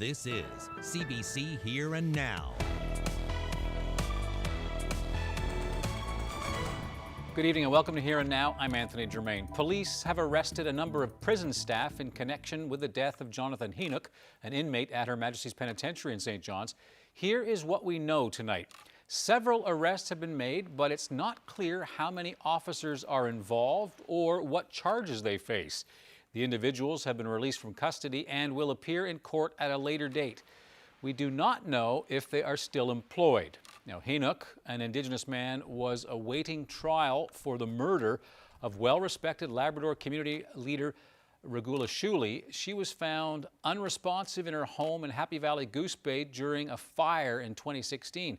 This is CBC Here and Now. Good evening and welcome to Here and Now. I'm Anthony Germain. Police have arrested a number of prison staff in connection with the death of Jonathan Henoch, an inmate at Her Majesty's Penitentiary in St. John's. Here is what we know tonight. Several arrests have been made, but it's not clear how many officers are involved or what charges they face. The individuals have been released from custody and will appear in court at a later date. We do not know if they are still employed. Now, Henoch, an Indigenous man, was awaiting trial for the murder of well-respected Labrador community leader Regula Shuley. She was found unresponsive in her home in Happy Valley Goose Bay during a fire in 2016.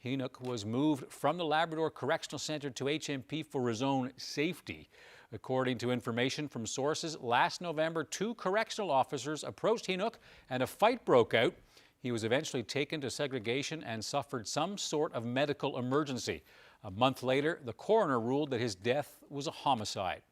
Henoch was moved from the Labrador Correctional Centre to HMP for his own safety. According to information from sources, last November, 2 correctional officers approached Henoch and a fight broke out. He was eventually taken to segregation and suffered some sort of medical emergency. A month later, the coroner ruled that his death was a homicide.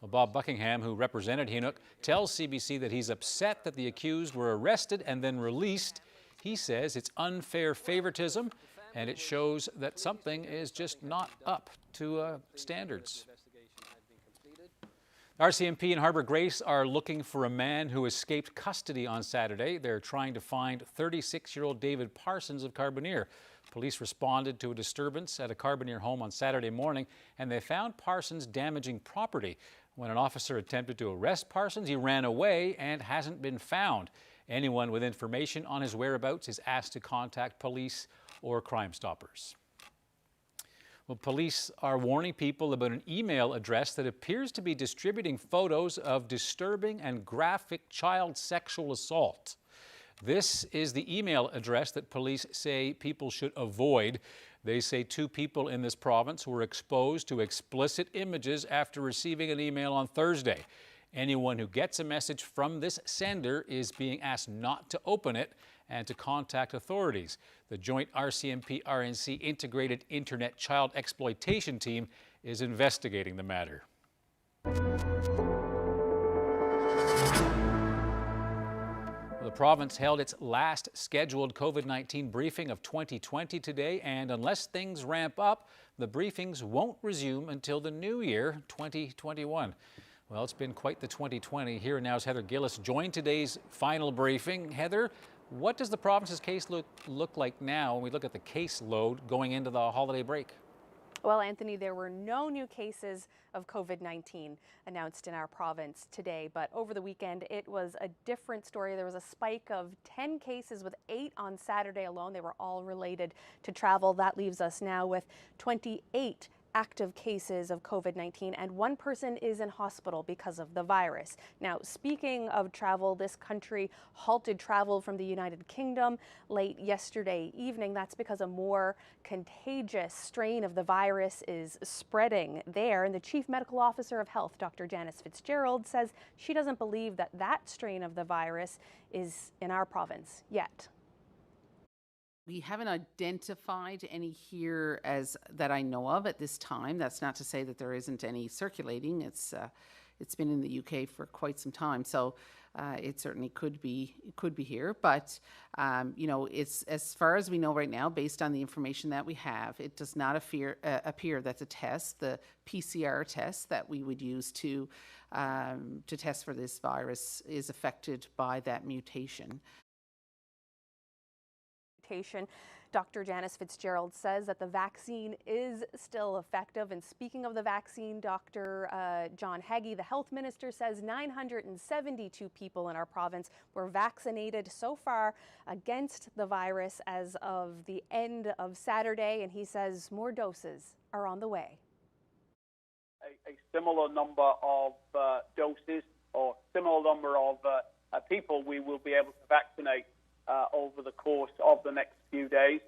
Well, Bob Buckingham, who represented Henoch, tells CBC that he's upset that the accused were arrested and then released. He says it's unfair favoritism and it shows that something is just not up to standards. RCMP and Harbour Grace are looking for a man who escaped custody on Saturday. They're trying to find 36-year-old David Parsons of Carbonear. Police responded to a disturbance at a Carbonear home on Saturday morning, and they found Parsons damaging property. When an officer attempted to arrest Parsons, he ran away and hasn't been found. Anyone with information on his whereabouts is asked to contact police or Crime Stoppers. Well, police are warning people about an email address that appears to be distributing photos of disturbing and graphic child sexual assault. This is the email address that police say people should avoid. They say 2 people in this province were exposed to explicit images after receiving an email on Thursday. Anyone who gets a message from this sender is being asked not to open it and to contact authorities. The joint RCMP-RNC Integrated Internet Child Exploitation Team is investigating the matter. The province held its last scheduled COVID-19 briefing of 2020 today, and unless things ramp up, the briefings won't resume until the new year, 2021. Well, it's been quite the 2020. Here and Now's Heather Gillis joined today's final briefing. Heather, what does the province's case look like now when we look at the caseload going into the holiday break? Well, Anthony, there were no new cases of COVID-19 announced in our province today, but over the weekend it was a different story. There was a spike of 10 cases with 8 on Saturday alone. They were all related to travel. That leaves us now with 28 active cases of COVID-19, and 1 person is in hospital because of the virus. Now, speaking of travel, this country halted travel from the United Kingdom late yesterday evening. That's because a more contagious strain of the virus is spreading there, and the Chief Medical Officer of Health, Dr. Janice Fitzgerald, says she doesn't believe that that strain of the virus is in our province yet. We haven't identified any here as that I know of at this time. That's not to say that there isn't any circulating. It's been in the UK for quite some time, so it certainly could be here. But you know, it's as far as we know right now, based on the information that we have, it does not appear that the test, the PCR test that we would use to test for this virus, is affected by that mutation. Dr. Janice Fitzgerald says that the vaccine is still effective. And speaking of the vaccine, Dr. John Haggie, the health minister, says 972 people in our province were vaccinated so far against the virus as of the end of Saturday. And he says more doses are on the way. A similar number of doses or similar number of people we will be able to vaccinate over the course of the next few days.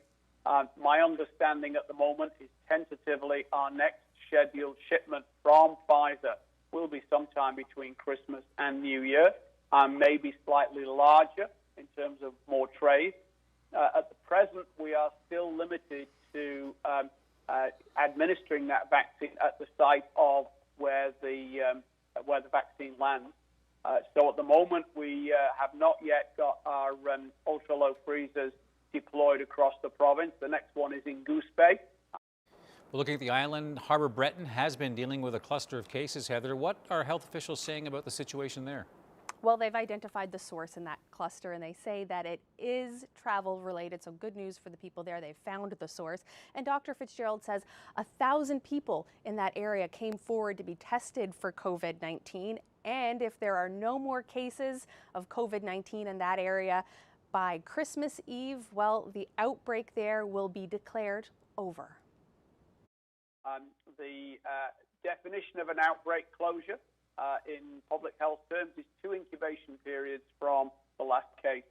My understanding at the moment is tentatively our next scheduled shipment from Pfizer will be sometime between Christmas and New Year, maybe slightly larger in terms of more trays. At the present, we are still limited to administering that vaccine at the site of where the vaccine lands. So at the moment, we have not yet got our ultra-low freezers deployed across the province. The next one is in Goose Bay. Well, looking at the island, Harbour Breton has been dealing with a cluster of cases. Heather, what are health officials saying about the situation there? Well, they've identified the source in that cluster, and they say that it is travel related, so good news for the people there. They've found the source. And Dr. Fitzgerald says 1,000 people in that area came forward to be tested for COVID-19. And if there are no more cases of COVID-19 in that area by Christmas Eve, well, the outbreak there will be declared over. The definition of an outbreak closure in public health terms is 2 incubation periods from the last case.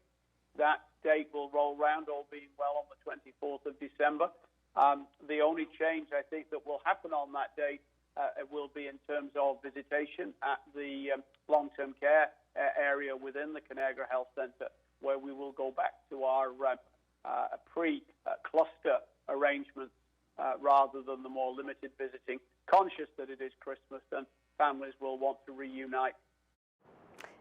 That date will roll round, all being well, on the 24th of December. The only change I think that will happen on that date will be in terms of visitation at the long-term care area within the Conagra Health Centre, where we will go back to our pre-cluster arrangements rather than the more limited visiting, conscious that it is Christmas and families will want to reunite.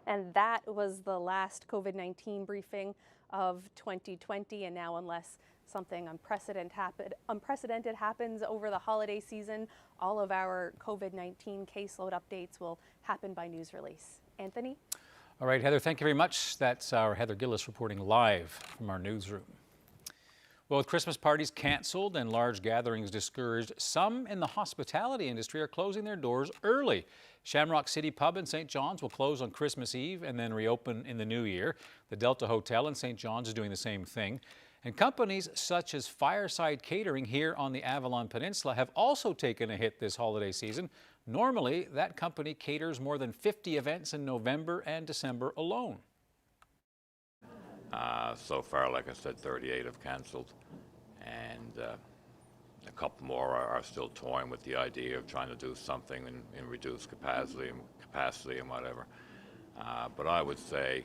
And that was the last COVID-19 briefing of 2020. And now, unless something unprecedented happens over the holiday season, all of our COVID-19 caseload updates will happen by news release. Anthony? All right, Heather, thank you very much. That's our Heather Gillis reporting live from our newsroom. Well, with Christmas parties canceled and large gatherings discouraged, some in the hospitality industry are closing their doors early. Shamrock City Pub in St. John's will close on Christmas Eve and then reopen in the new year. The Delta Hotel in St. John's is doing the same thing. And companies such as Fireside Catering here on the Avalon Peninsula have also taken a hit this holiday season. Normally, that company caters more than 50 events in November and December alone. So far, like I said, 38 have canceled, and a couple more are still toying with the idea of trying to do something in reduced capacity and whatever. But I would say,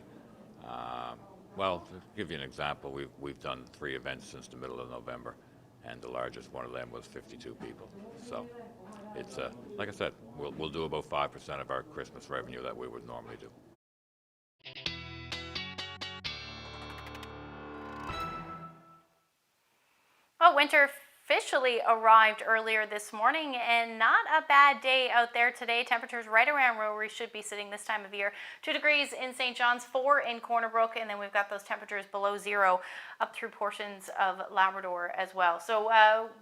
well, to give you an example, we've done 3 events since the middle of November, and the largest one of them was 52 people. So it's like I said, we'll do about 5% of our Christmas revenue that we would normally do. Well, winter officially arrived earlier this morning, and not a bad day out there today. Temperatures right around where we should be sitting this time of year. 2 degrees in St. John's, 4 in Corner Brook, and then we've got those temperatures below 0 up through portions of Labrador as well. So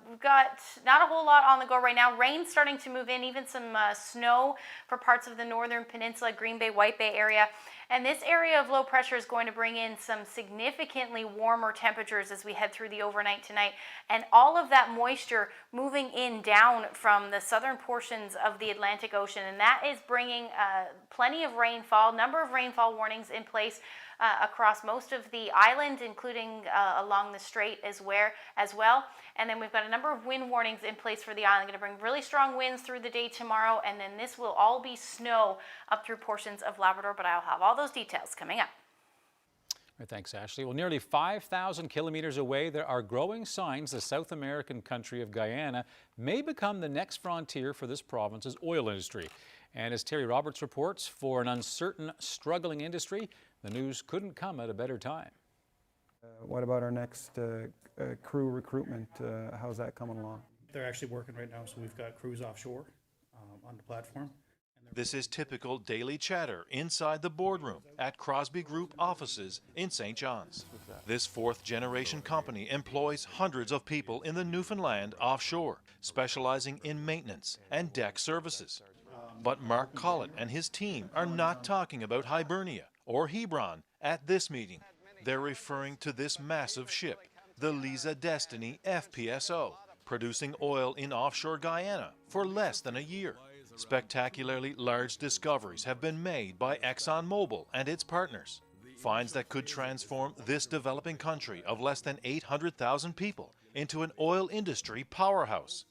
we've got not a whole lot on the go right now. Rain starting to move in, even some snow for parts of the northern peninsula, Green Bay, White Bay area. And this area of low pressure is going to bring in some significantly warmer temperatures as we head through the overnight tonight. And all of that moisture moving in down from the southern portions of the Atlantic Ocean. And that is bringing plenty of rainfall, number of rainfall warnings in place across most of the island, including along the strait as well. And then we've got a number of wind warnings in place for the island. Going to bring really strong winds through the day tomorrow, and then this will all be snow up through portions of Labrador, but I'll have all those details coming up. Right, thanks, Ashley. Well, nearly 5,000 kilometers away, there are growing signs the South American country of Guyana may become the next frontier for this province's oil industry. And as Terry Roberts reports, for an uncertain, struggling industry, the news couldn't come at a better time. What about our next crew recruitment? How's that coming along? They're actually working right now, so we've got crews offshore on the platform. This is typical daily chatter inside the boardroom at Crosby Group offices in St. John's. This 4th-generation company employs hundreds of people in the Newfoundland offshore, specializing in maintenance and deck services. But Mark Collett and his team are not talking about Hibernia or Hebron at this meeting. They're referring to this massive ship, the Liza Destiny FPSO, producing oil in offshore Guyana for less than a year. Spectacularly large discoveries have been made by ExxonMobil and its partners. Finds that could transform this developing country of less than 800,000 people into an oil industry powerhouse,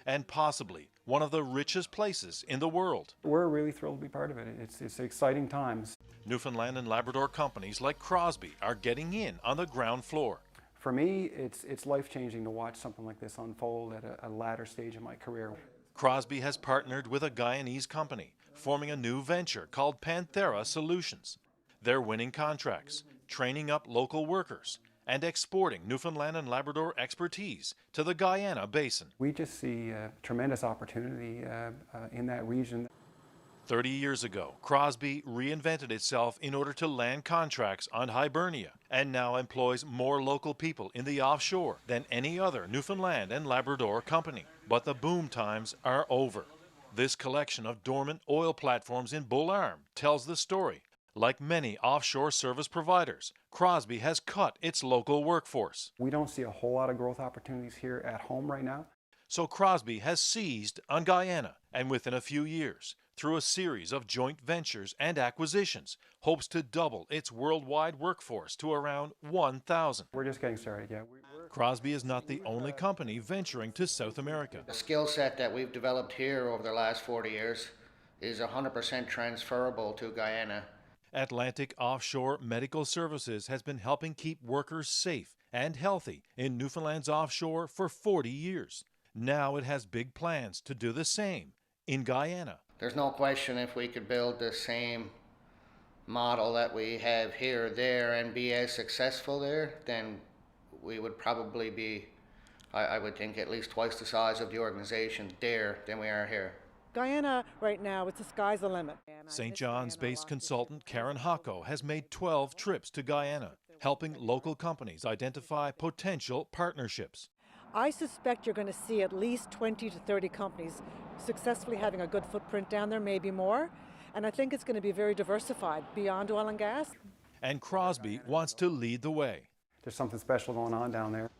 and possibly one of the richest places in the world. We're really thrilled to be part of it. It's exciting times. Newfoundland and Labrador companies like Crosby are getting in on the ground floor. For me, it's life-changing to watch something like this unfold at a latter stage of my career. Crosby has partnered with a Guyanese company, forming a new venture called Panthera Solutions. They're winning contracts, training up local workers, and exporting Newfoundland and Labrador expertise to the Guyana Basin. We just see tremendous opportunity in that region. 30 years ago, Crosby reinvented itself in order to land contracts on Hibernia and now employs more local people in the offshore than any other Newfoundland and Labrador company. But the boom times are over. This collection of dormant oil platforms in Bull Arm tells the story. Like many offshore service providers, Crosby has cut its local workforce. We don't see a whole lot of growth opportunities here at home right now. So Crosby has seized on Guyana, and within a few years, through a series of joint ventures and acquisitions, hopes to double its worldwide workforce to around 1,000. We're just getting started, yeah. Crosby is not the only company venturing to South America. The skill set that we've developed here over the last 40 years is 100% transferable to Guyana. Atlantic Offshore Medical Services has been helping keep workers safe and healthy in Newfoundland's offshore for 40 years. Now it has big plans to do the same in Guyana. There's no question if we could build the same model that we have here, there, and be as successful there, then we would probably be, I would think, at least twice the size of the organization there than we are here. Guyana right now, it's the sky's the limit. St. John's-based consultant Karen Hocko has made 12 trips to Guyana, helping local companies identify potential partnerships. I suspect you're going to see at least 20 to 30 companies successfully having a good footprint down there, maybe more. And I think it's going to be very diversified beyond oil and gas. And Crosby wants to lead the way. There's something special going on down there.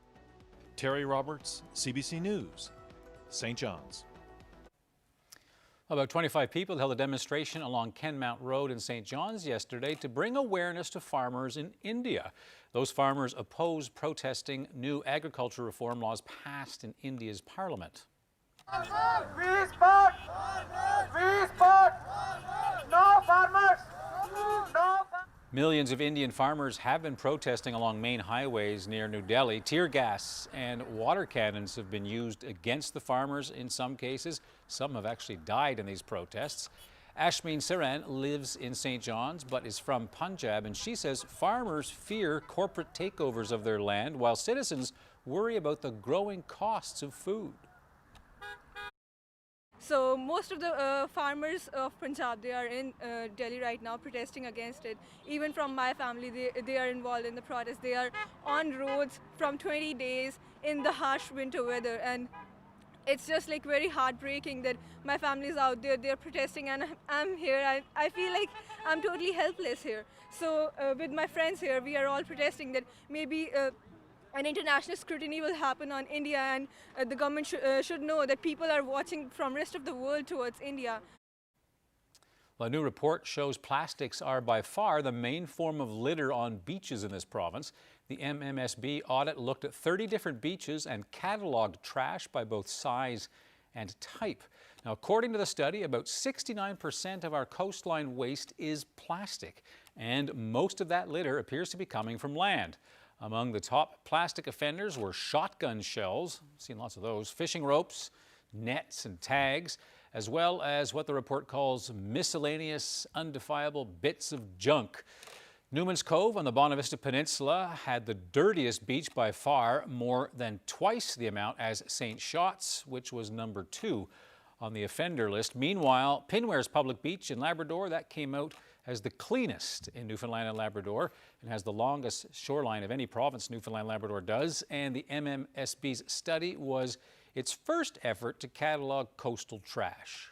Terry Roberts, CBC News, St. John's. About 25 people held a demonstration along Kenmount Road in St. John's yesterday to bring awareness to farmers in India. Those farmers oppose protesting new agriculture reform laws passed in India's parliament. No farmers! No. Millions of Indian farmers have been protesting along main highways near New Delhi. Tear gas and water cannons have been used against the farmers in some cases. Some have actually died in these protests. Ashmeen Saran lives in St. John's but is from Punjab, and she says farmers fear corporate takeovers of their land while citizens worry about the growing costs of food. So most of the farmers of Punjab, they are in Delhi right now protesting against it. Even from my family, they are involved in the protest. They are on roads from 20 days in the harsh winter weather, and it's just like very heartbreaking that my family is out there, they're protesting, and I'm here. I feel like I'm totally helpless here. So with my friends here, we are all protesting that maybe an international scrutiny will happen on India, and the government should know that people are watching from rest of the world towards India. Well, a new report shows plastics are by far the main form of litter on beaches in this province. The MMSB audit looked at 30 different beaches and catalogued trash by both size and type. Now, according to the study, about 69% of our coastline waste is plastic, and most of that litter appears to be coming from land. Among the top plastic offenders were shotgun shells, seen lots of those, fishing ropes, nets and tags, as well as what the report calls miscellaneous, undefiable bits of junk. Newman's Cove on the Bonavista Peninsula had the dirtiest beach by far, more than twice the amount as St. Shots, which was number 2 on the offender list. Meanwhile, Pinware's public beach in Labrador, that came out as the cleanest in Newfoundland and Labrador and has the longest shoreline of any province Newfoundland and Labrador does. And the MMSB's study was its first effort to catalog coastal trash.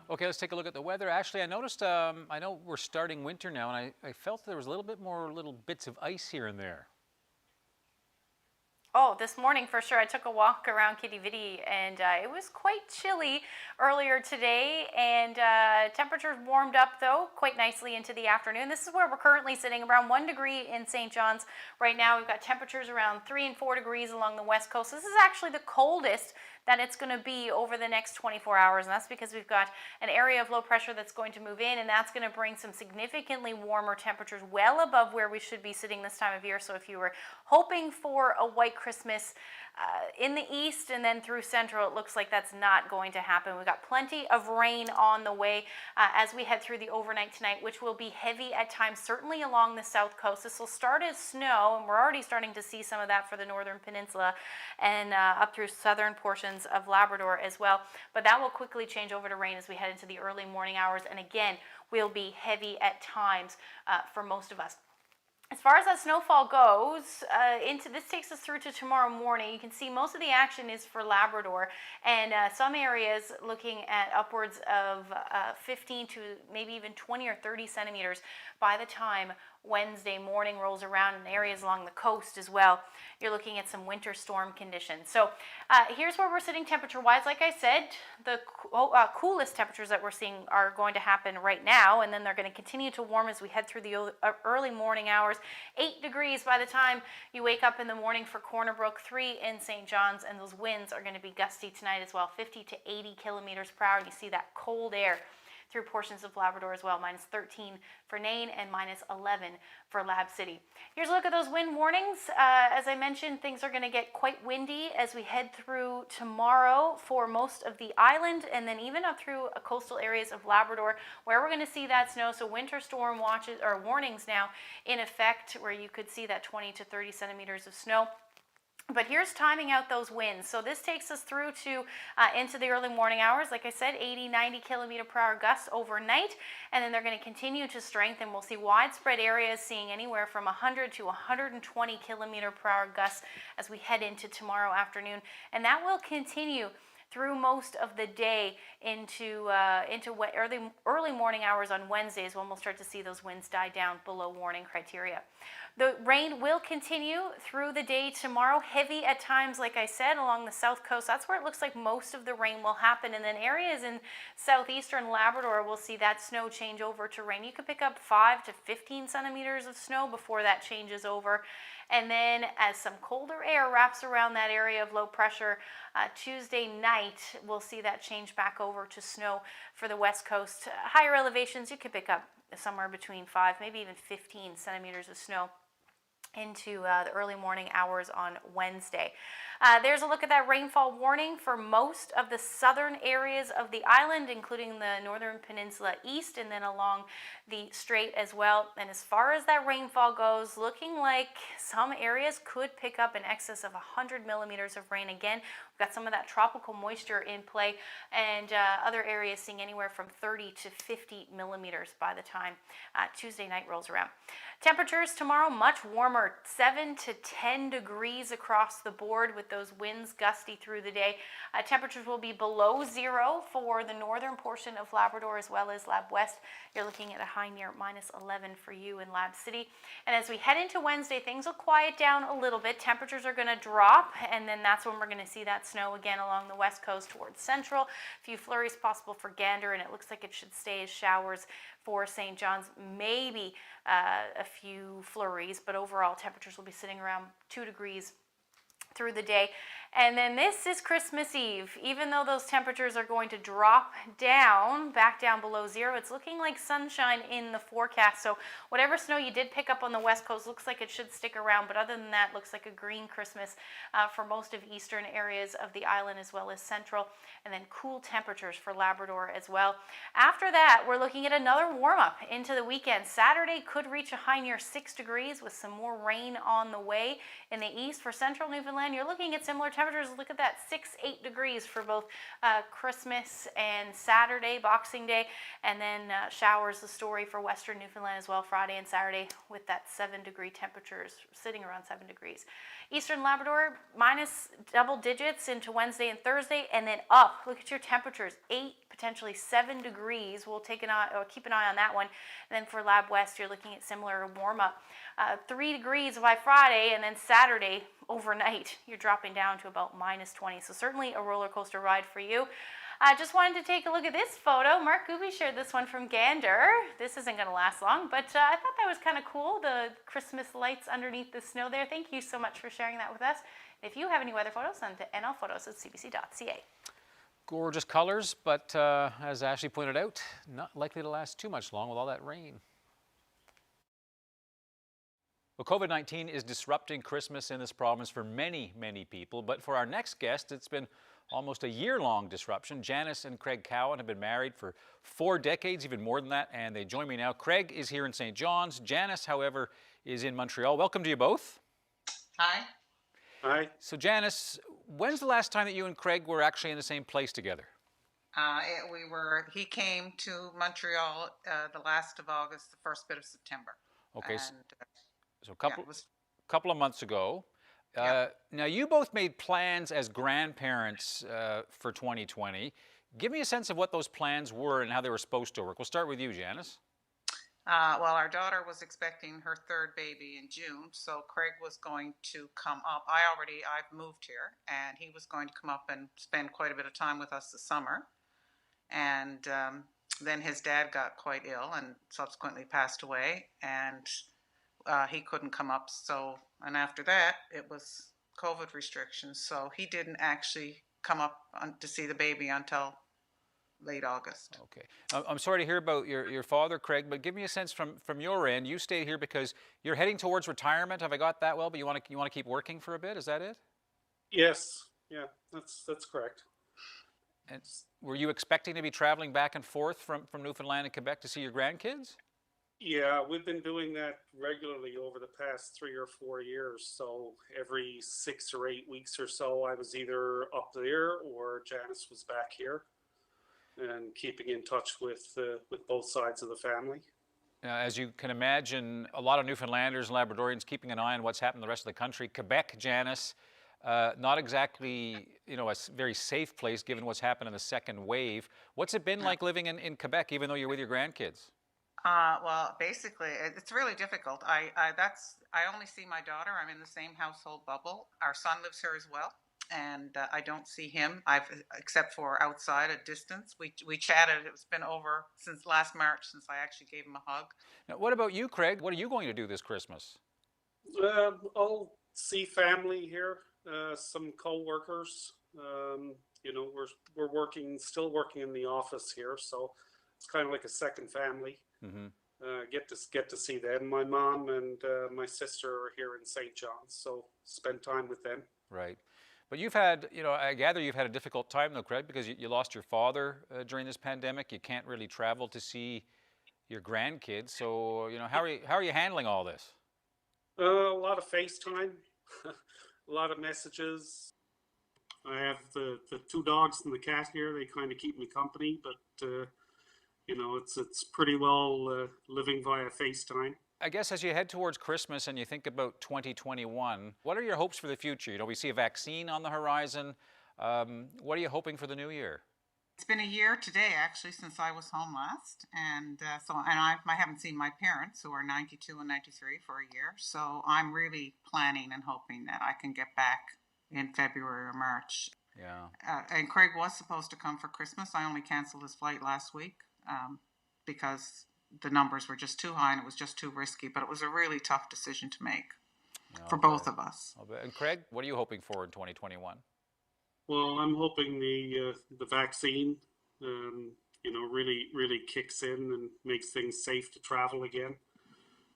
Okay, let's take a look at the weather. Ashley, I noticed, I know we're starting winter now, and I felt there was a little bit more little bits of ice here and there. Oh, this morning for sure. I took a walk around Kitty Vitty and it was quite chilly earlier today, and temperatures warmed up though quite nicely into the afternoon. This is where we're currently sitting, around 1 degree in St. John's. Right now we've got temperatures around 3 and 4 degrees along the west coast. This is actually the coldest that it's going to be over the next 24 hours, and that's because we've got an area of low pressure that's going to move in, and that's going to bring some significantly warmer temperatures well above where we should be sitting this time of year. So if you were hoping for a white Christmas in the east and then through central, it looks like that's not going to happen. We've got plenty of rain on the way as we head through the overnight tonight, which will be heavy at times, certainly along the south coast. This will start as snow, and we're already starting to see some of that for the northern peninsula and up through southern portions of Labrador as well. But that will quickly change over to rain as we head into the early morning hours, and again, will be heavy at times for most of us. As far as that snowfall goes, this takes us through to tomorrow morning. You can see most of the action is for Labrador, and some areas looking at upwards of 15 to maybe even 20 or 30 centimeters by the time Wednesday morning rolls around, in areas along the coast as well. You're looking at some winter storm conditions. So here's where we're sitting temperature-wise. Like I said, the coolest temperatures that we're seeing are going to happen right now, and then they're going to continue to warm as we head through the early morning hours. 8 degrees by the time you wake up in the morning for Corner Brook, 3 in St. John's, and those winds are going to be gusty tonight as well, 50 to 80 kilometers per hour. And you see that cold air through portions of Labrador as well, minus 13 for Nain and minus 11 for Lab City. Here's a look at those wind warnings. As I mentioned, things are going to get quite windy as we head through tomorrow for most of the island, and then even up through coastal areas of Labrador, where we're going to see that snow. So winter storm watches or warnings now in effect, where you could see that 20 to 30 centimeters of snow. But here's timing out those winds. So this takes us through to into the early morning hours. Like I said, 80, 90 kilometer per hour gusts overnight, and then they're going to continue to strengthen. We'll see widespread areas seeing anywhere from 100 to 120 kilometer per hour gusts as we head into tomorrow afternoon, and that will continue through most of the day into early morning hours on Wednesdays, when we'll start to see those winds die down below warning criteria. The rain will continue through the day tomorrow, heavy at times, like I said, along the south coast. That's where it looks like most of the rain will happen, and then areas in southeastern Labrador will see that snow change over to rain. You could pick up 5 to 15 centimeters of snow before that changes over. And then as some colder air wraps around that area of low pressure, Tuesday night, we'll see that change back over to snow for the west coast. Higher elevations, you could pick up somewhere between 5, maybe even 15 centimeters of snow into the early morning hours on Wednesday. There's a look at that rainfall warning for most of the southern areas of the island, including the northern peninsula east and then along the strait as well. And as far as that rainfall goes, looking like some areas could pick up in excess of 100 millimeters of rain. Again, we've got some of that tropical moisture in play, and other areas seeing anywhere from 30 to 50 millimeters by the time Tuesday night rolls around. Temperatures tomorrow much warmer, 7 to 10 degrees across the board, with those winds gusty through the day. Temperatures will be below zero for the northern portion of Labrador as well as Lab West. You're looking at a high near minus 11 for you in Lab City. And as we head into Wednesday, things will quiet down a little bit. Temperatures are going to drop, and then that's when we're going to see that snow again along the west coast towards central. A few flurries possible for Gander, and it looks like it should stay as showers for St. John's, maybe a few flurries, but overall temperatures will be sitting around 2 degrees through the day. And then this is Christmas Eve. Even though those temperatures are going to drop down, back down below zero, it's looking like sunshine in the forecast. So whatever snow you did pick up on the west coast looks like it should stick around. But other than that, looks like a green Christmas for most of eastern areas of the island as well as central. And then cool temperatures for Labrador as well. After that, we're looking at another warm up into the weekend. Saturday could reach a high near 6 degrees with some more rain on the way in the east. For central Newfoundland, you're looking at similar temperatures temperatures, look at that, 6-8 degrees for both Christmas and Saturday, Boxing Day, and then showers the story for Western Newfoundland as well, Friday and Saturday, with that 7-degree temperatures, sitting around 7 degrees. Eastern Labrador, minus double digits into Wednesday and Thursday, and then up. Look at your temperatures, 8, potentially 7 degrees. We'll take an eye, or keep an eye on that one. And then for Lab West, you're looking at similar warm up. 3 degrees by Friday, and then Saturday overnight, you're dropping down to about minus 20. So certainly a roller coaster ride for you. I just wanted to take a look at this photo. Mark Gooby shared this one from Gander. This isn't going to last long, but I thought that was kind of cool, the Christmas lights underneath the snow there. Thank you so much for sharing that with us. If you have any weather photos, send to nlphotos@cbc.ca. Gorgeous colors, but as Ashley pointed out, not likely to last too much long with all that rain. Well, COVID-19 is disrupting Christmas in this province for many, many people, but for our next guest, it's been almost a year-long disruption. Janice and Craig Cowan have been married for 4 decades, even more than that, and they join me now. Craig is here in St. John's. Janice, however, is in Montreal. Welcome to you both. Hi. Hi. So Janice, when's the last time that you and Craig were actually in the same place together? He came to Montreal the last of August, the first bit of September. Okay, And, so a couple of months ago. Now, you both made plans as grandparents for 2020. Give me a sense of what those plans were and how they were supposed to work. We'll start with you, Janice. Well, our daughter was expecting her 3rd baby in June, so Craig was going to come up. I've moved here, and he was going to come up and spend quite a bit of time with us this summer. And then his dad got quite ill and subsequently passed away, and he couldn't come up. And after that, it was COVID restrictions, so he didn't actually come up to see the baby until late August. Okay. I'm sorry to hear about your father, Craig, but give me a sense from your end. You stayed here because you're heading towards retirement. Have I got that well? But you want to keep working for a bit? Is that it? Yes. Yeah, that's correct. And were you expecting to be traveling back and forth from Newfoundland and Quebec to see your grandkids? Yeah, we've been doing that regularly over the past 3 or 4 years. So every 6 or 8 weeks or so, I was either up there or Janice was back here, and keeping in touch with both sides of the family. As you can imagine, a lot of Newfoundlanders and Labradorians keeping an eye on what's happening in the rest of the country. Quebec, Janice, not exactly a very safe place given what's happened in the second wave. What's it been like living in Quebec, even though you're with your grandkids? Well, basically, it's really difficult. I only see my daughter. I'm in the same household bubble. Our son lives here as well, and I don't see him. Except for outside at distance. We chatted. It's been over since last March since I actually gave him a hug. Now, what about you, Craig? What are you going to do this Christmas? I'll see family here. Some co-workers. We're still working in the office here, so it's kind of like a second family. Mm-hmm. Get to see them. My mom and my sister are here in St. John's, so spend time with them. Right. But you've had, I gather you've had a difficult time though, Craig, because you lost your father during this pandemic. You can't really travel to see your grandkids. So, how are you handling all this? A lot of FaceTime, a lot of messages. I have the 2 dogs and the cat here. They kind of keep me company, but it's pretty well living via FaceTime. I guess as you head towards Christmas and you think about 2021, what are your hopes for the future? We see a vaccine on the horizon. What are you hoping for the new year? It's been a year today, actually, since I was home last, and I haven't seen my parents, who are 92 and 93, for a year. So I'm really planning and hoping that I can get back in February or March. Yeah. And Craig was supposed to come for Christmas. I only canceled his flight last week because the numbers were just too high and it was just too risky. But it was a really tough decision to make for both of us. And Craig, what are you hoping for in 2021? Well, I'm hoping the vaccine, really kicks in and makes things safe to travel again,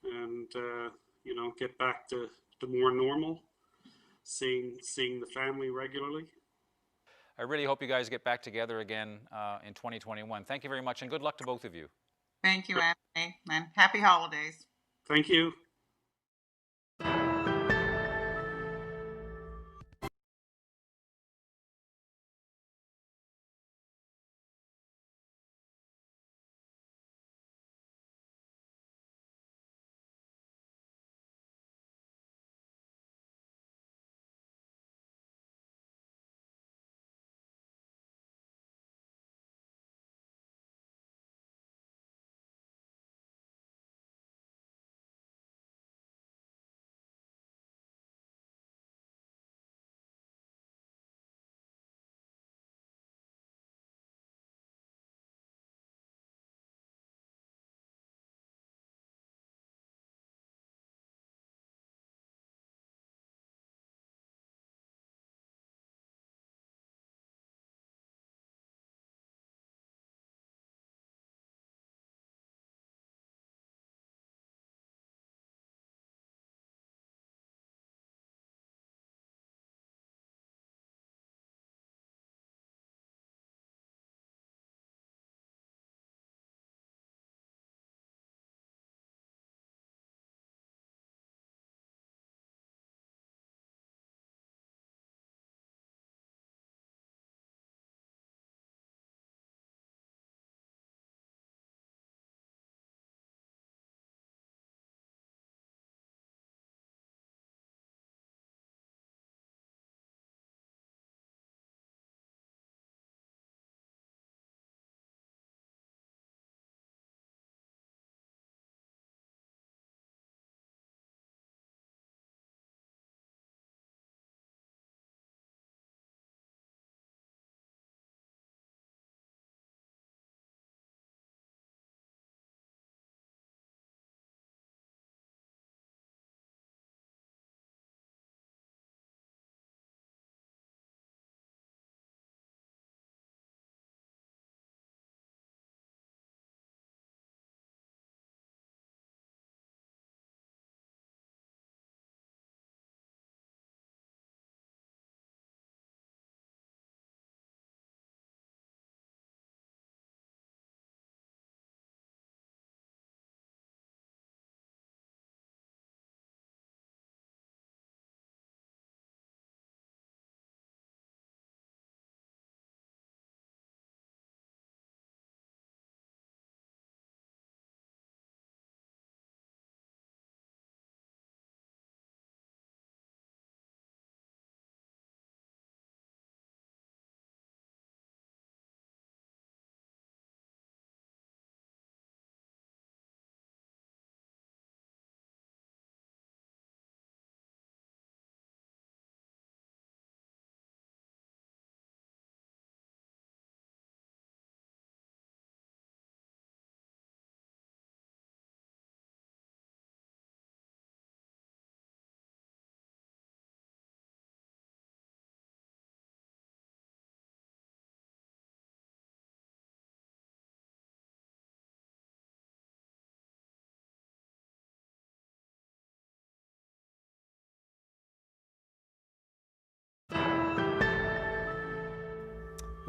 and get back to more normal, seeing the family regularly. I really hope you guys get back together again in 2021. Thank you very much, and good luck to both of you. Thank you, Anthony, and happy holidays. Thank you.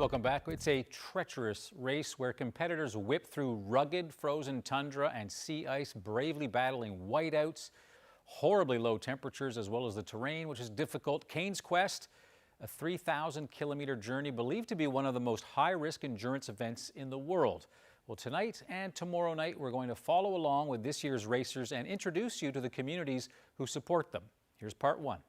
Welcome back. It's a treacherous race where competitors whip through rugged frozen tundra and sea ice, bravely battling whiteouts, horribly low temperatures, as well as the terrain, which is difficult. Cain's Quest, a 3,000-kilometer journey believed to be one of the most high-risk endurance events in the world. Well, tonight and tomorrow night, we're going to follow along with this year's racers and introduce you to the communities who support them. Here's part one.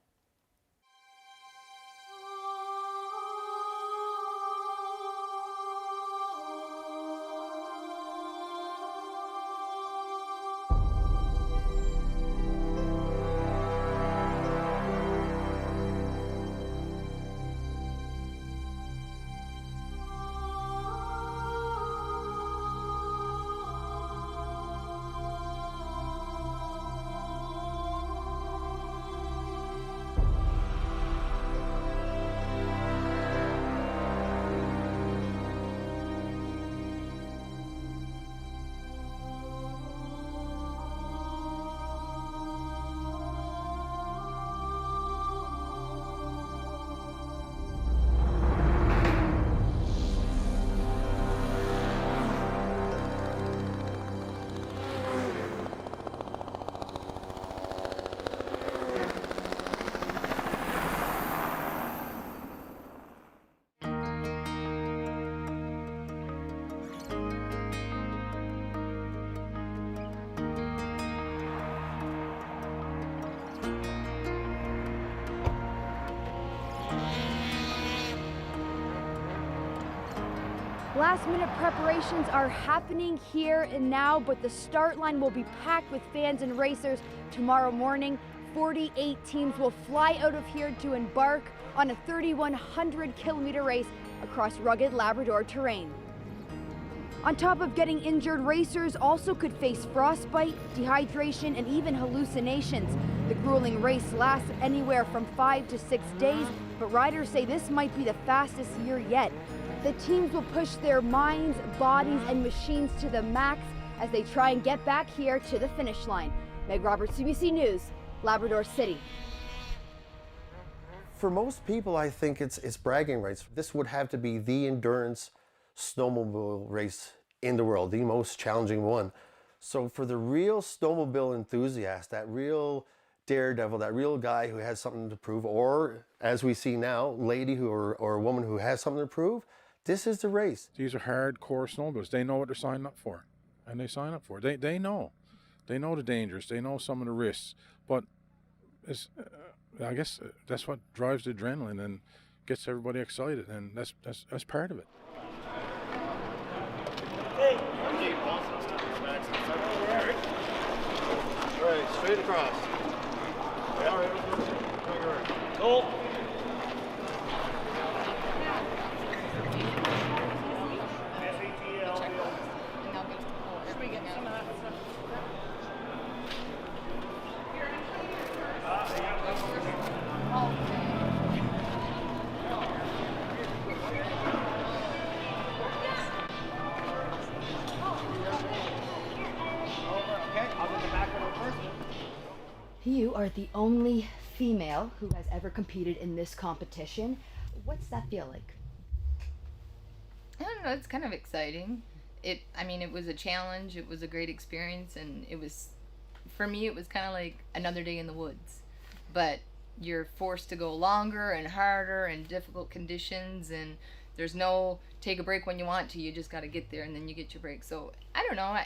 Last-minute preparations are happening here and now, but the start line will be packed with fans and racers tomorrow morning. 48 teams will fly out of here to embark on a 3,100-kilometer race across rugged Labrador terrain. On top of getting injured, racers also could face frostbite, dehydration, and even hallucinations. The grueling race lasts anywhere from 5 to 6 days, but riders say this might be the fastest year yet. The teams will push their minds, bodies, and machines to the max as they try and get back here to the finish line. Meg Roberts, CBC News, Labrador City. For most people, I think it's bragging rights. This would have to be the endurance snowmobile race in the world, the most challenging one. So for the real snowmobile enthusiast, that real daredevil, that real guy who has something to prove, or as we see now, lady who or a woman who has something to prove, this is the race. These are hardcore snowmobiles. They know what they're signing up for, and they sign up for it. They know the dangers. They know some of the risks, but it's, I guess that's what drives the adrenaline and gets everybody excited, and that's part of it. Hey, all right, straight across. All right. Cool. You are the only female who has ever competed in this competition. What's that feel like? I don't know, it's kind of exciting. It was a challenge, it was a great experience, and for me, it was kind of like another day in the woods. But you're forced to go longer and harder and difficult conditions, and there's no take a break when you want to, you just got to get there and then you get your break. So I don't know,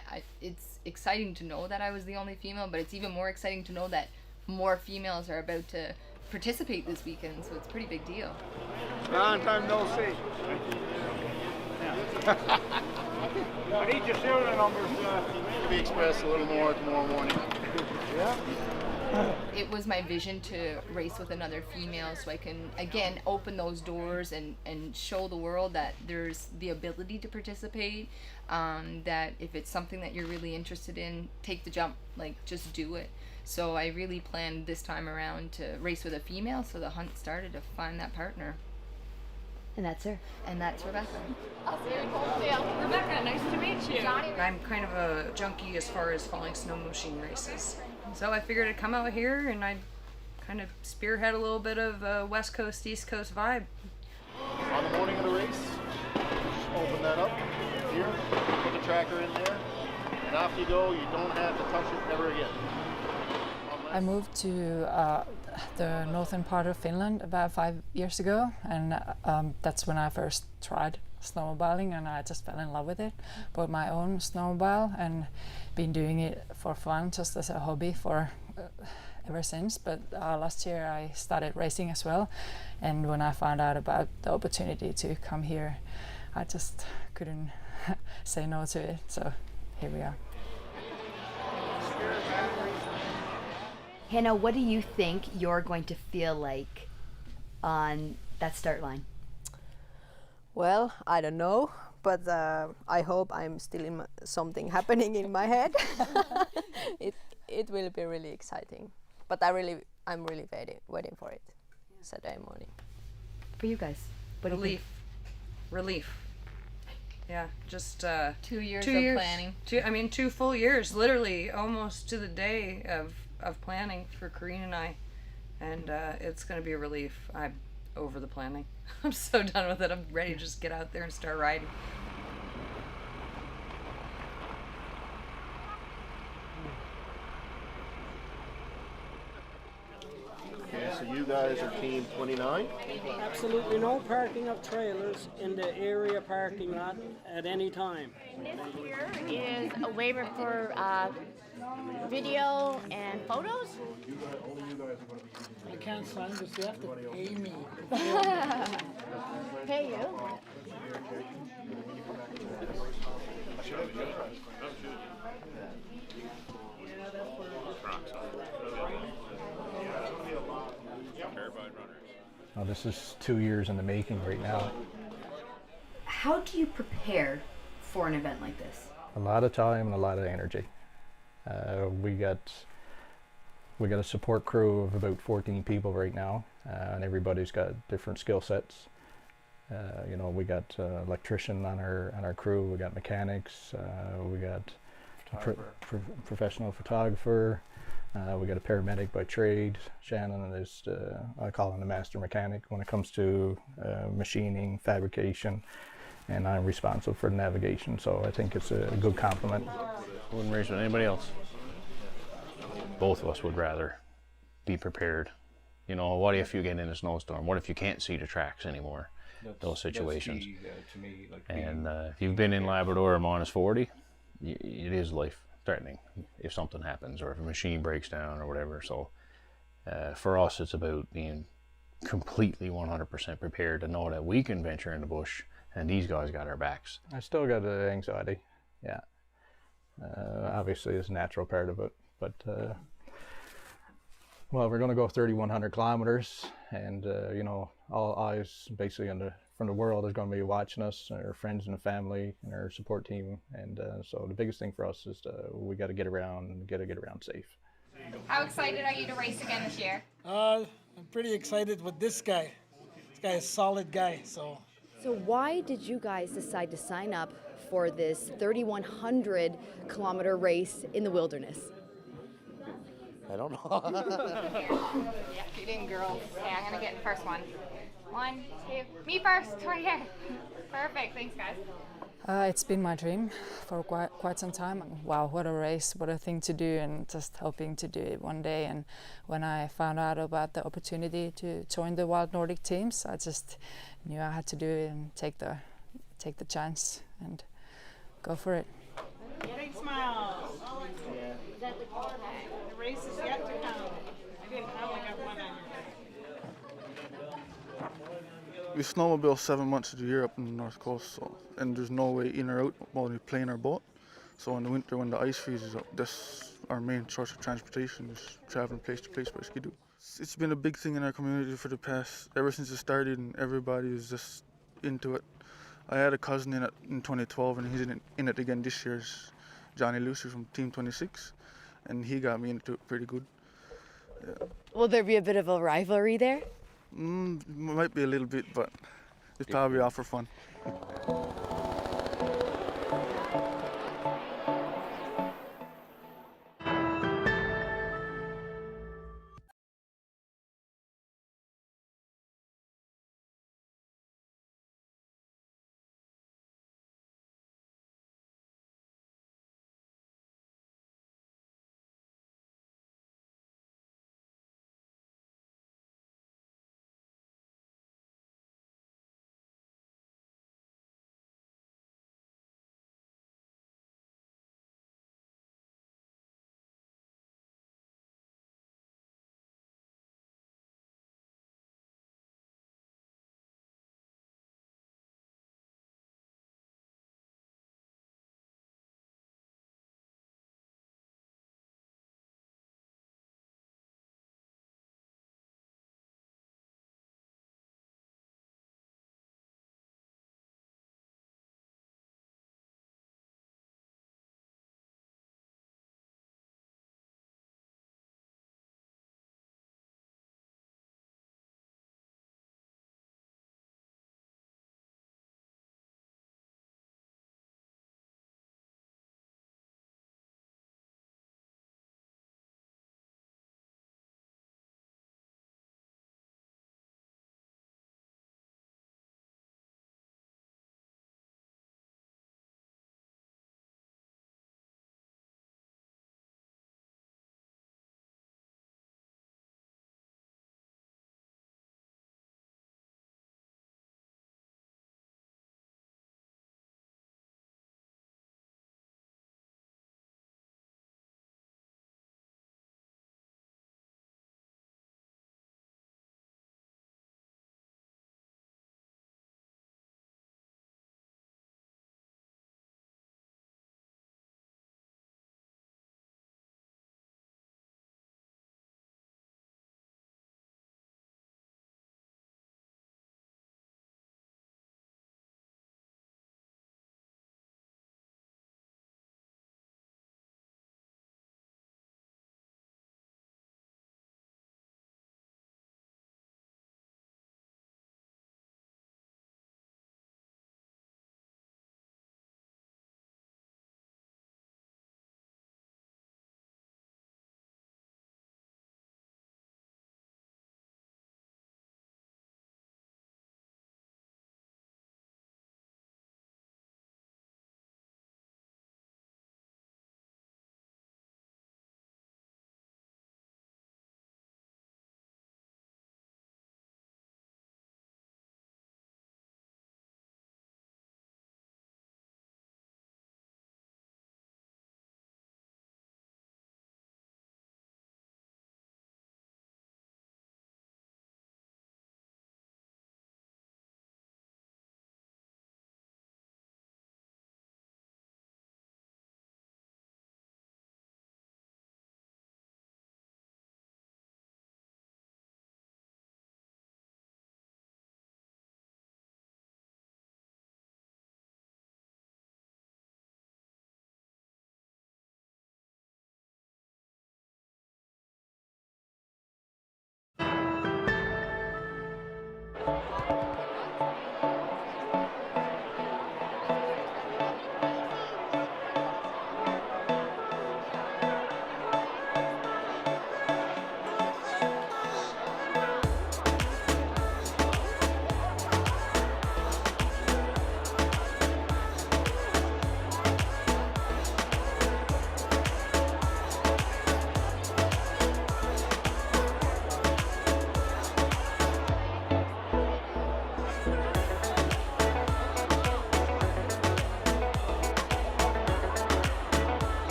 it's exciting to know that I was the only female, but it's even more exciting to know that more females are about to participate this weekend, so it's a pretty big deal. Long time no see. I need your serial numbers to be expressed a little more tomorrow morning. Yeah. It was my vision to race with another female so I can, again, open those doors and show the world that there's the ability to participate, that if it's something that you're really interested in, take the jump, like just do it. So I really planned this time around to race with a female, so the hunt started to find that partner. And that's her. And that's Rebecca. I'll see you in Coldale. Rebecca, nice to meet you. I'm kind of a junkie as far as following snow machine races. So I figured I'd come out here and I'd kind of spearhead a little bit of a West Coast, East Coast vibe. On the morning of the race, open that up here, put the tracker in there, and off you go. You don't have to touch it ever again. I moved to the northern part of Finland about 5 years ago, and that's when I first tried snowmobiling, and I just fell in love with it. Bought my own snowmobile and been doing it for fun, just as a hobby for ever since. But last year I started racing as well, and when I found out about the opportunity to come here, I just couldn't say no to it. So here we are. Hannah, what do you think you're going to feel like on that start line? Well, I don't know, but I hope I'm still in something happening in my head. It will be really exciting, but I'm really waiting for it. Saturday morning. For you guys, what Relief. Yeah, just 2 years 2 of years. planning. 2 full years, literally almost to the day of planning for Corrine and I, and it's going to be a relief. I'm over the planning. I'm so done with it. I'm ready to just get out there and start riding. Okay, so you guys are team 29. Absolutely no parking of trailers in the area parking lot at any time. This here is a waiver for video and photos. I can't sign this, you have to pay me. Pay you. Well, this is 2 years in the making right now. How do you prepare for an event like this? A lot of time and a lot of energy. We got a support crew of about 14 people right now, and everybody's got different skill sets. You know, we got electrician on our crew. We got mechanics. We got a professional photographer. We got a paramedic by trade. Shannon is, I call him the master mechanic when it comes to machining, fabrication, and I'm responsible for the navigation. So I think it's a good complement. Wouldn't race with anybody else. Both of us would rather be prepared. You know, what if you get in a snowstorm? What if you can't see the tracks anymore? Those situations. That's key, to me, like and if you've been in Labrador at minus 40, it is life-threatening if something happens or if a machine breaks down or whatever. So for us, it's about being completely 100% prepared to know that we can venture in the bush and these guys got our backs. I still got anxiety, yeah. Obviously, it's a natural part of it, but well, we're going to go 3,100 kilometers, and you know, all eyes basically from the world is going to be watching us, our friends and the family, and our support team. And so the biggest thing for us is we got to get around safe. How excited are you to race again this year? I'm pretty excited with this guy. This guy is a solid guy, so. So why did you guys decide to sign up for this 3,100 kilometer race in the wilderness? I don't know. Yeah, get in, girls. Okay, I'm gonna get in first one. 1, 2, me first, right here. Perfect, thanks guys. It's been my dream for quite some time. Wow, what a race, what a thing to do, and just hoping to do it one day. And when I found out about the opportunity to join the Wild Nordic teams, I just knew I had to do it and take the chance and go for it. Big smiles. The race is yet to come. I didn't know I got one on We snowmobile 7 months of the year up in the north coast, and there's no way in or out while we play in our boat. So in the winter when the ice freezes up, that's our main source of transportation, is traveling place to place by skidoo. It's been a big thing in our community for the past, ever since it started, and everybody is just into it. I had a cousin in it in 2012, and he's in it again this year. Johnny Lucy from Team 26, and he got me into it pretty good. Yeah. Will there be a bit of a rivalry there? Might be a little bit, but it's probably all for fun.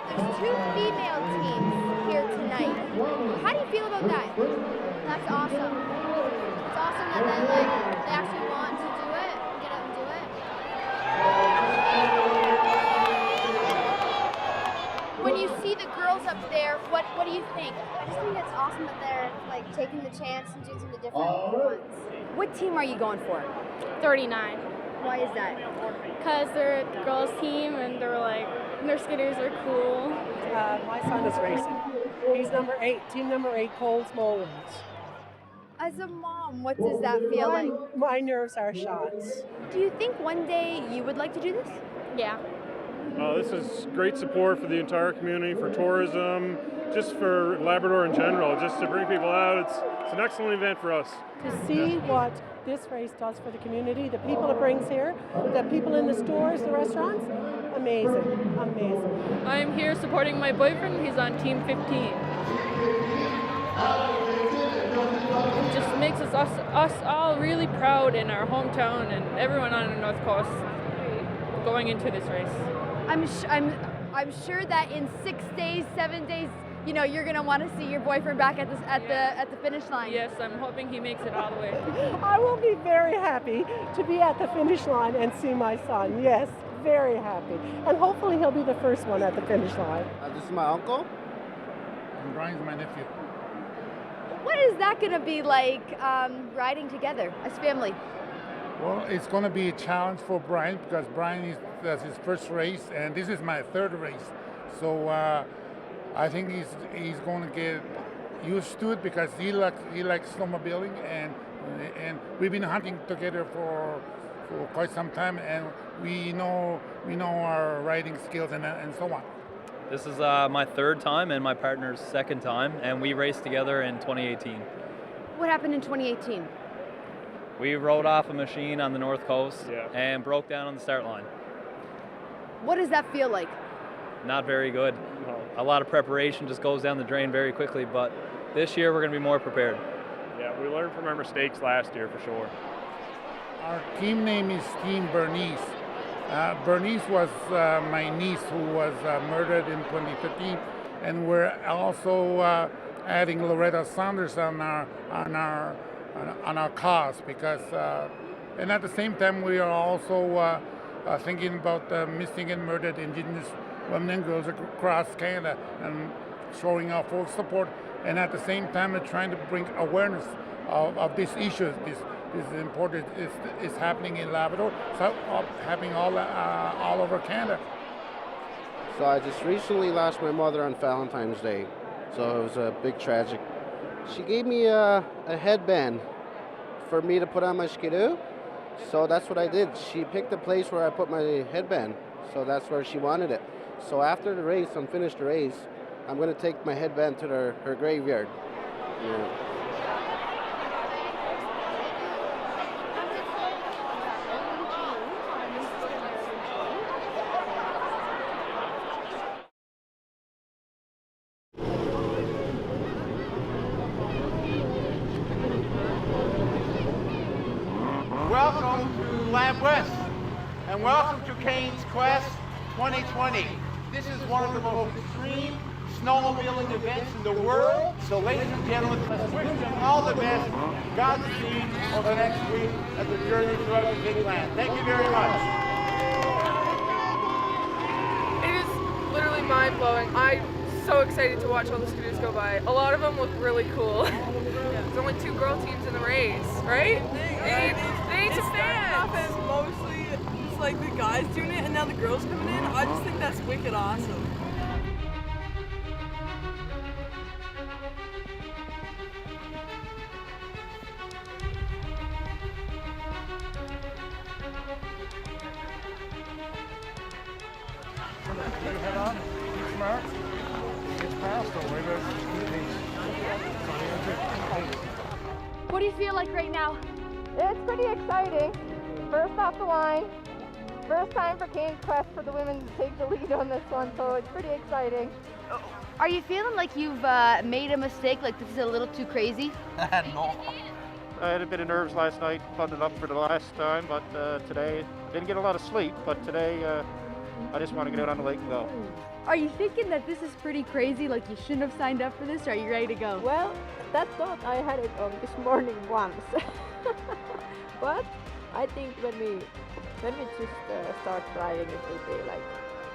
There's two female teams here tonight. How do you feel about that? That's awesome. It's awesome that they actually want to do it, get out and do it. When you see the girls up there, what do you think? I just think it's awesome that they're like taking the chance and doing something different ones. What team are you going for? 39. Why is that? Because they're a girls team and they're like, their skitters are cool. My son is racing. He's number 8, team number 8, Coles Mullins. As a mom, what does that feel like? My nerves are shot. Do you think one day you would like to do this? Yeah. This is great support for the entire community, for tourism, just for Labrador in general, just to bring people out. It's an excellent event for us. To see what this race does for the community, the people it brings here, the people in the stores, the restaurants, amazing, amazing. I'm here supporting my boyfriend. He's on Team 15. It just makes us all really proud in our hometown and everyone on the North Coast going into this race. I'm sure that in 6 days, 7 days, you know, you're gonna want to see your boyfriend back at the finish line. Yes, I'm hoping he makes it all the way. I will be very happy to be at the finish line and see my son. Yes, very happy. And hopefully he'll be the first one at the finish line. This is my uncle. And Brian's my nephew. What is that gonna be like riding together as family? Well, it's going to be a challenge for Brian because Brian does his first race, and this is my third race. So I think he's going to get used to it because he likes snowmobiling, and we've been hunting together for quite some time, and we know our riding skills and so on. This is my third time and my partner's second time, and we raced together in 2018. What happened in 2018? We rode off a machine on the North Coast and broke down on the start line. What does that feel like? Not very good. A lot of preparation just goes down the drain very quickly, but this year we're going to be more prepared. Yeah, we learned from our mistakes last year for sure. Our team name is Team Bernice. Bernice was my niece who was murdered in 2015, and we're also adding Loretta Saunders on our cause because, and at the same time we are also thinking about missing and murdered Indigenous women and girls across Canada and showing our full support, and at the same time we're trying to bring awareness of these issues. This is important. It's happening in Labrador, so happening all over Canada. So I just recently lost my mother on Valentine's Day, so it was a big tragic. She gave me a headband for me to put on my skidoo, so that's what I did. She picked the place where I put my headband, so that's where she wanted it. So after the race, finished the race, I'm going to take my headband to her graveyard. Yeah. Welcome to Lab West, and welcome to Cain's Quest 2020. This is one of the most extreme snowmobiling events in the world. So ladies and gentlemen, let's wish them all the best. Godspeed over the next week as the journey throughout the big land. Thank you very much. It is literally mind-blowing. I so excited to watch all the scooters go by. A lot of them look really cool. There's only 2 girl teams in the race, right? They need some fans. As mostly just like the guys doing it, and now the girls coming in. I just think that's wicked awesome. Head on, keep smart. It's past though, What do you feel like right now? It's pretty exciting. First off the line. First time for Cain's Quest for the women to take the lead on this one, so it's pretty exciting. Are you feeling like you've made a mistake, like this is a little too crazy? No. I had a bit of nerves last night, bundled up for the last time, but today, didn't get a lot of sleep, but today I just want to get out on the lake and go. Are you thinking that this is pretty crazy, like you shouldn't have signed up for this, or are you ready to go? Well, that thought I had it on this morning once. But I think when we just start driving, it will be like,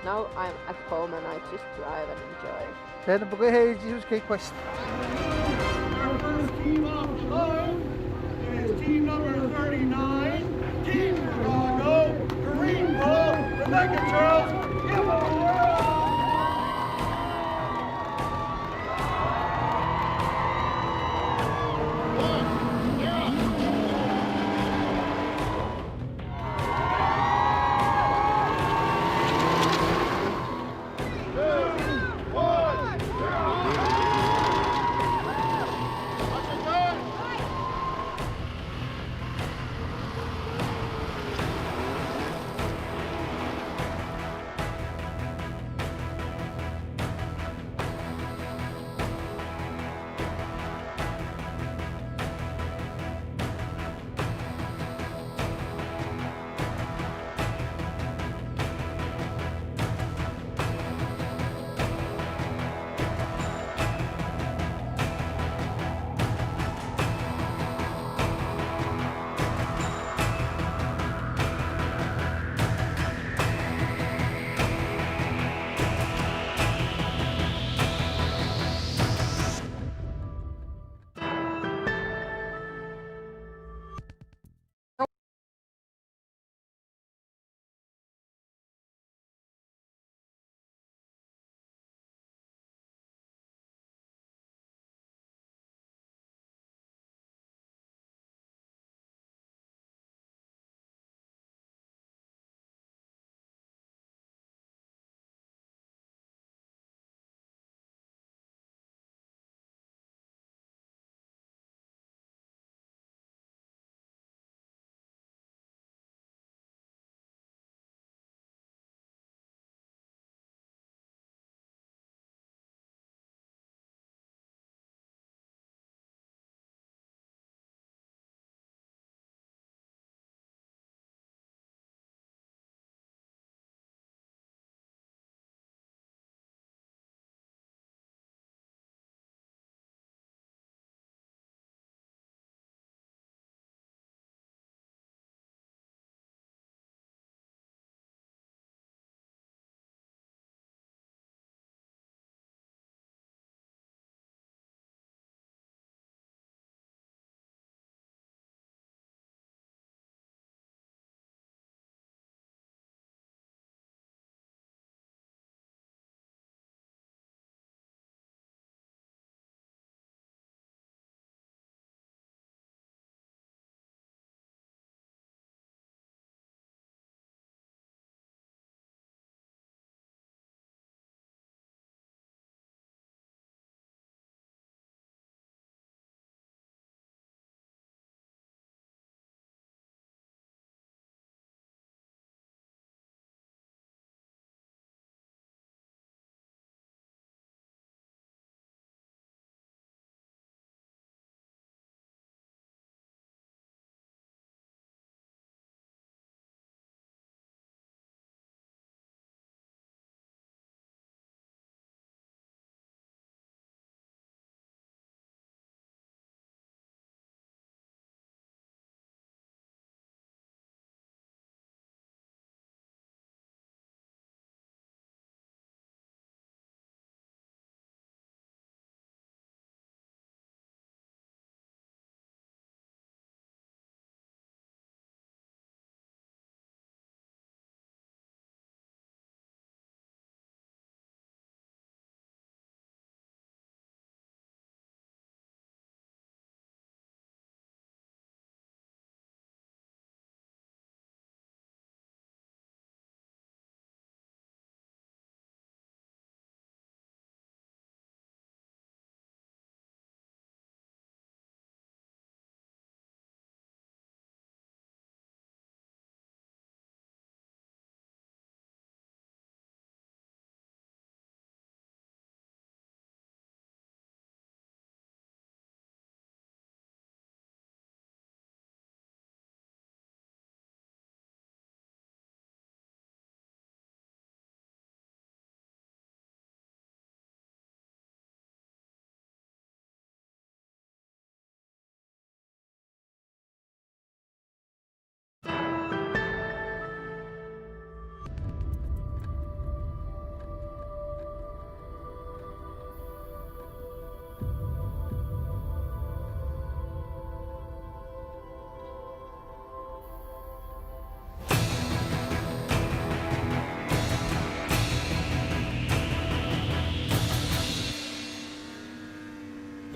now I'm at home and I just drive and enjoy. Then we're going to use Cain Quest. Our first team off the line is team number 39, Team Chicago, Kareem Paul, Rebecca Charles, give them a whirl!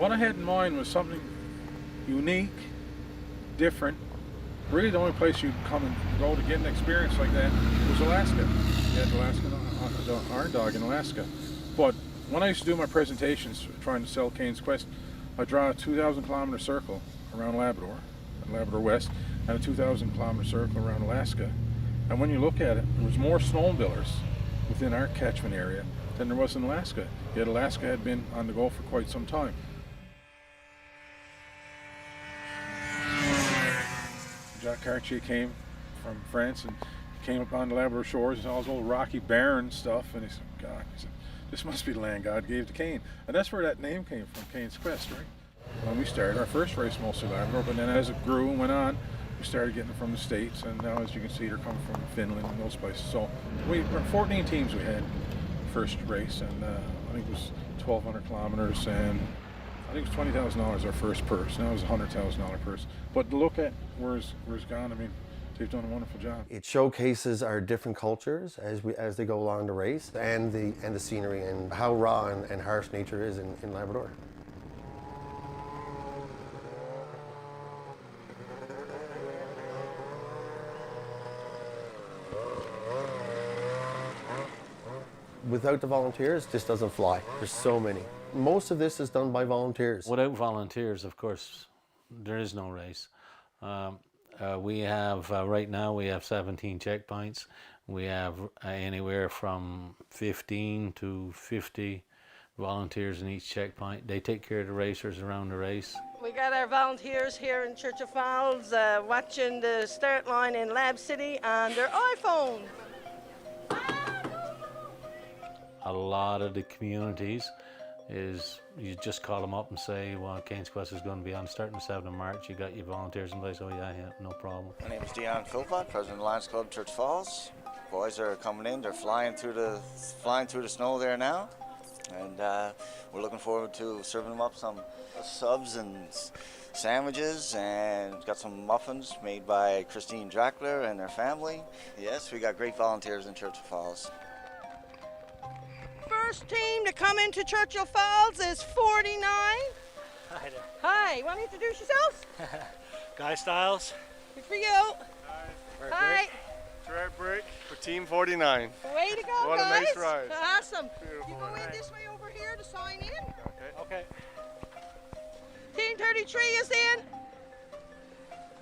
What I had in mind was something unique, different. Really the only place you'd come and go to get an experience like that was Alaska. You had the Iron Dog in Alaska. But when I used to do my presentations trying to sell Cain's Quest, I draw a 2,000 kilometer circle around Labrador, and Labrador West, and a 2,000 kilometer circle around Alaska. And when you look at it, there was more snowmobilers within our catchment area than there was in Alaska. Yet Alaska had been on the go for quite some time. Jacques Cartier came from France and he came up on the Labrador shores and all those old rocky barren stuff, and he said, God, this must be the land God gave to Cain. And that's where that name came from, Cain's Quest, right? When we started, our first race mostly Labrador, but then as it grew and went on, we started getting them from the States, and now as you can see, they're coming from Finland and those places. So we were 14 teams we had first race, and I think it was 1,200 kilometers, and I think it was $20,000 our first purse. Now it was a $100,000 purse. But to look at where it's gone, I mean, they've done a wonderful job. It showcases our different cultures as they go along the race, and the scenery and how raw and harsh nature is in Labrador. Without the volunteers, this doesn't fly. There's so many. Most of this is done by volunteers. Without volunteers, of course, there is no race. We have, right now, we have 17 checkpoints. We have anywhere from 15 to 50 volunteers in each checkpoint. They take care of the racers around the race. We got our volunteers here in Churchill Falls watching the start line in Lab City on their iPhone. A lot of the communities is you just call them up and say, well, Cain's Quest is going to be on starting the 7th of March. You got your volunteers in place. Oh yeah, no problem. My name is Dion Philpott, president of the Lions Club Church Falls. Boys are coming in. They're flying through the snow there now, and we're looking forward to serving them up some subs and sandwiches, and got some muffins made by Christine Drackler and their family. Yes, we got great volunteers in Churchill Falls. First team to come into Churchill Falls is 49. Hi there. Hi, you want to introduce yourselves? Guy Styles. Good for you. Hi. Gerard Brick for Team 49. Way to go, what guys. What a nice ride. Awesome. Beautiful. You go in this way over here to sign in. Okay. Team 33 is in.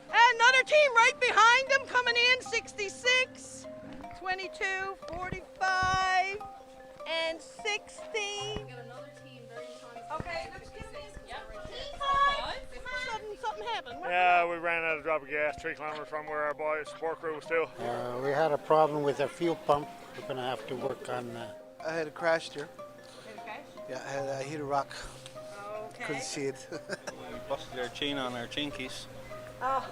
Another team right behind them coming in, 66, 22, 45. And 16. Okay, let's get them in. Team 5. Something happened. Yeah, we ran out of drop of gas 3 kilometers from where our boys support crew was still. We had a problem with a fuel pump. We're going to have to work on. I had a crash there. You had a crash? Yeah, I hit a rock. Okay. Couldn't see it. We busted our chain on our chain keys. Oh,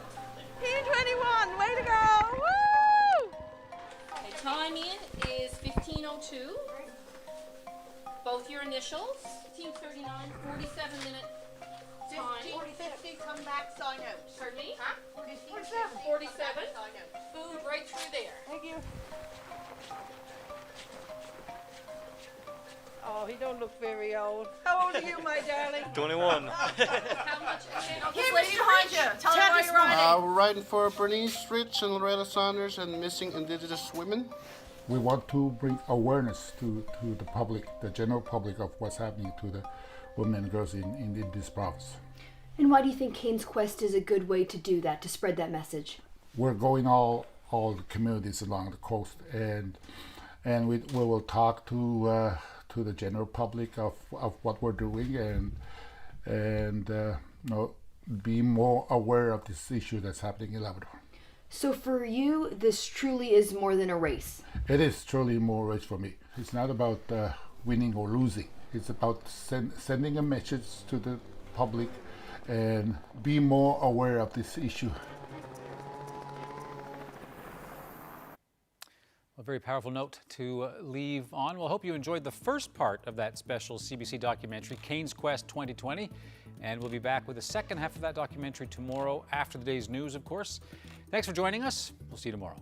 Team 21, way to go! Woo! Okay, time in is 15:02. Both your initials. Team 39, 47-minute time. 50, come back, sign out. Pardon me? Huh? 47. 47. Food right through there. Thank you. Oh, he don't look very old. How old are you, my darling? 21. How much? Okay, this lady behind you. Tell her why you're riding. We're riding for Bernice Rich and Loretta Saunders and missing Indigenous women. We want to bring awareness to the public, the general public, of what's happening to the women and girls in this province. And why do you think Cain's Quest is a good way to do that, to spread that message? We're going all the communities along the coast, and we will talk to the general public of what we're doing, and be more aware of this issue that's happening in Labrador. So for you, this truly is more than a race. It is truly more a race for me. It's not about winning or losing. It's about sending a message to the public and be more aware of this issue. A very powerful note to leave on. Well, I hope you enjoyed the first part of that special CBC documentary, Cain's Quest 2020. And we'll be back with the second half of that documentary tomorrow after the day's news, of course. Thanks for joining us. We'll see you tomorrow.